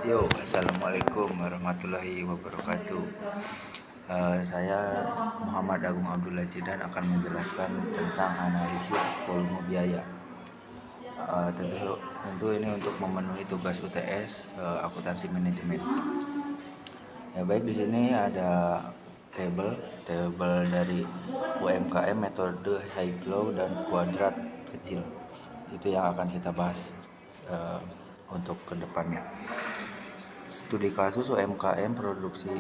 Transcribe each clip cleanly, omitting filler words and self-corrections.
Yo, assalamualaikum warahmatullahi wabarakatuh. Saya Muhammad Agung Abdullah Cidan akan menjelaskan tentang analisis volume biaya. Tentu ini untuk memenuhi tugas UTS akuntansi manajemen. Ya baik, di sini ada tabel dari UMKM, metode high low dan kuadrat kecil. Itu yang akan kita bahas untuk kedepannya. Studi kasus UMKM, produksi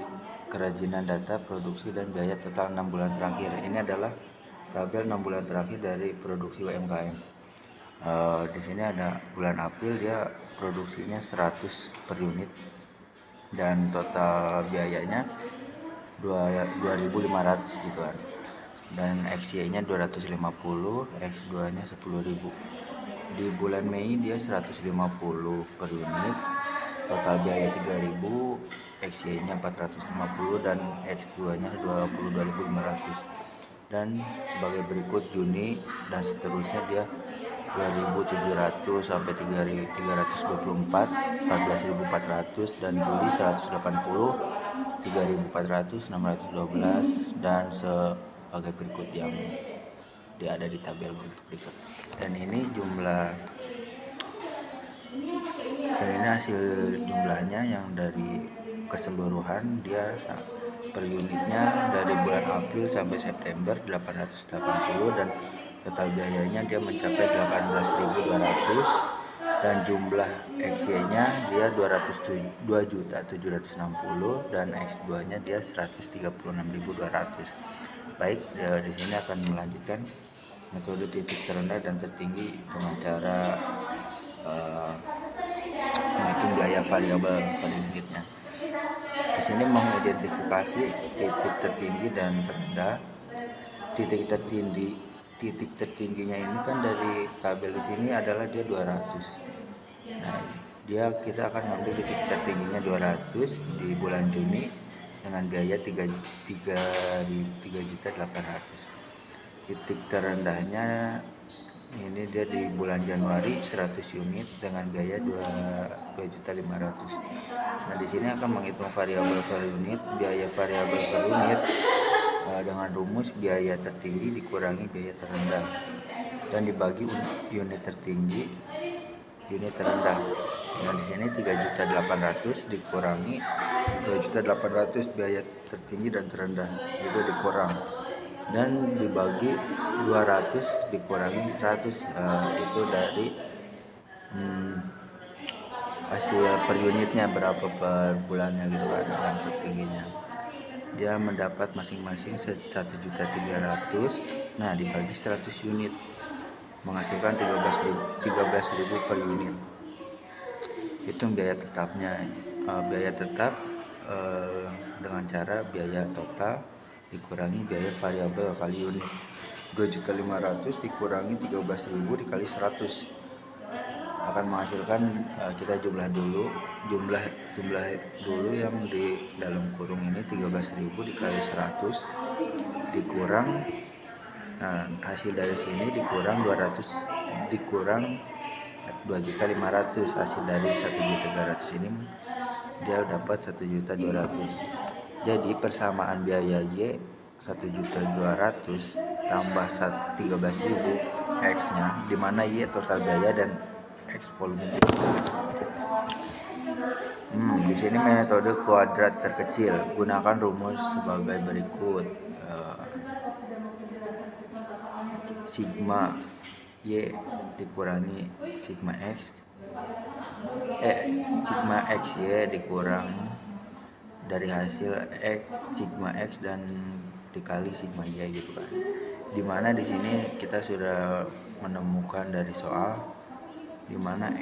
kerajinan data, produksi dan biaya total 6 bulan terakhir. Ini adalah tabel 6 bulan terakhir dari produksi UMKM. Di sini ada bulan April, dia produksinya 100 per unit dan total biayanya 2.500 gitu kan. Dan XY-nya 250, X2-nya 10.000. Di bulan Mei dia 150 per unit, total biaya 3.000, XY-nya 450 dan X2-nya 22.500. Dan sebagai berikut Juni dan seterusnya dia 2.700 sampai 3.324, 14.400 dan Juli 180, 3.400, 612 dan sebagai berikut yang ada di tabel berikut. Dan ini hasil jumlahnya yang dari keseluruhan, dia per unitnya dari bulan April sampai September 880 dan total biayanya dia mencapai 18.200 dan jumlah XY-nya dia 2.760 dan X2-nya dia 136.200. Baik, di sini akan melanjutkan metode titik terendah dan tertinggi dengan cara menghitung biaya variabel per unitnya. Di sini mengidentifikasi titik tertinggi dan terendah. Titik tertingginya ini kan dari tabel di sini adalah dia 200. Nah, kita akan mengambil titik tertingginya 200 di bulan Juni dengan biaya 3.800. Titik terendahnya ini dia di bulan Januari 100 unit dengan biaya 2.500. Nah, di sini akan menghitung variabel per unit. Biaya variabel per unit dengan rumus biaya tertinggi dikurangi biaya terendah dan dibagi unit tertinggi unit terendah. Nah, di sini 3.800 dikurangi 2.800 biaya tertinggi dan terendah itu dikurang dan dibagi 200 dikurangi 100, itu dari hasil per unitnya berapa per bulannya gitu kan. Yang tertingginya dia mendapat masing-masing 1.300.000. Nah, dibagi 100 unit menghasilkan 13.000 per unit. Hitung biaya tetapnya. Biaya tetap dengan cara biaya total dikurangi biaya variabel kali unit. 2.500.000 dikurangi 13.000 dikali 100 akan menghasilkan, kita jumlah dulu yang di dalam kurung ini 13.000 dikali 100 dikurang, hasil dari sini dikurang 200 dikurang 2.500. Hasil dari 1.300 ini dia dapat 1.200. Jadi persamaan biaya Y 1.200 tambah 13.000 X nya, dimana Y total biaya dan X volume. Di sini metode kuadrat terkecil. Gunakan rumus sebagai berikut. Sigma Y dikurangi sigma X, sigma XY dikurang dari hasil X sigma X dan dikali sigma Y gitu kan. Dimana di sini kita sudah menemukan dari soal dimana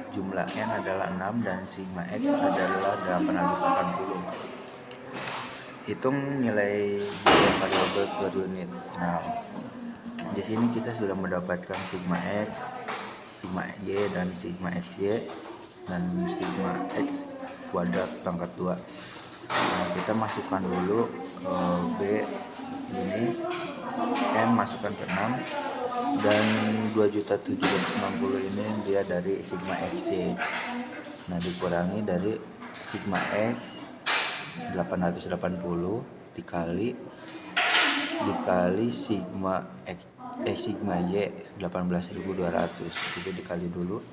jumlah N adalah 6 dan sigma X adalah 880. Hitung nilai biaya variabel per unit. Nah, di sini kita sudah mendapatkan sigma X, sigma Y dan sigma XY dan sigma X kuadrat pangkat 2. Nah, kita masukkan dulu B ini, N masukkan ke 6, dan 2.790 ini dia dari Sigma XC. Nah, dikurangi dari Sigma X 880 dikali Sigma X, Sigma Y 18.200, itu dikali dulu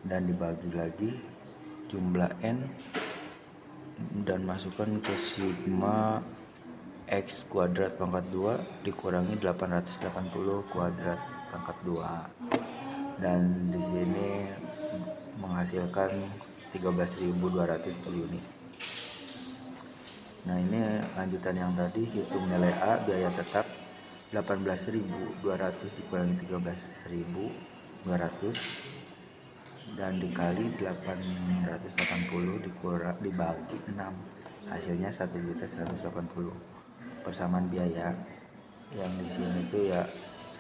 dan dibagi lagi jumlah N dan masukkan ke Sigma X kuadrat pangkat 2 dikurangi 880 kuadrat pangkat 2, dan di sini menghasilkan 13.200 per unit. Nah, ini lanjutan yang tadi, hitung nilai A biaya tetap 18.200 dikurangi 13.200 dan dikali 880 dibagi 6, hasilnya 1.180. Persamaan biaya yang di sini itu ya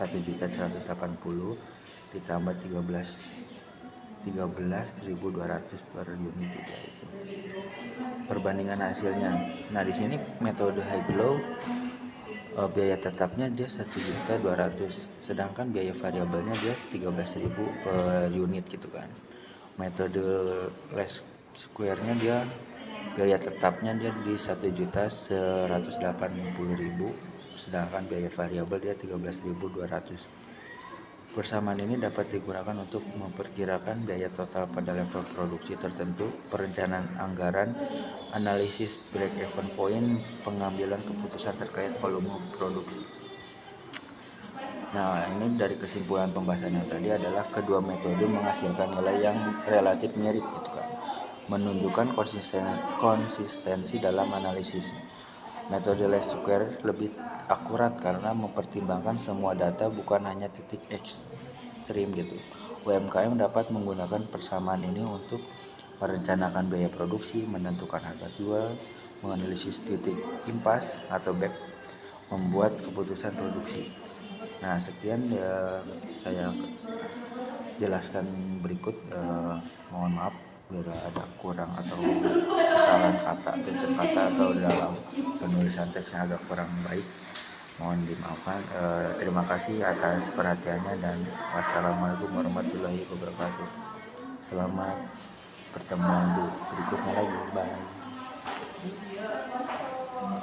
1.180 ditambah 13.200 per unit itu. Perbandingan hasilnya. Nah, di sini metode high glow biaya tetapnya dia 1.200.000, sedangkan biaya variabelnya dia 13.000 per unit gitu kan. Metode least square-nya dia biaya tetapnya dia di 1.180.000, sedangkan biaya variabel dia 13.200. Persamaan ini dapat digunakan untuk memperkirakan biaya total pada level produksi tertentu, perencanaan anggaran, analisis break-even point, pengambilan keputusan terkait volume produksi. Nah, ini dari kesimpulan pembahasan yang tadi adalah kedua metode menghasilkan nilai yang relatif mirip gitu kan, menunjukkan konsistensi dalam analisis. Metode least square lebih akurat karena mempertimbangkan semua data, bukan hanya titik ekstrim gitu. UMKM dapat menggunakan persamaan ini untuk merencanakan biaya produksi, menentukan harga jual, menganalisis titik impas atau back, membuat keputusan produksi. Nah, sekian ya saya jelaskan berikut. Mohon maaf bila ada kurang atau kesalahan kata, tulisan kata atau dalam penulisan teks yang agak kurang baik, mohon dimaafkan. Terima kasih atas perhatiannya dan wassalamualaikum warahmatullahi wabarakatuh. Selamat pertemuan di berikutnya lagi. Bye.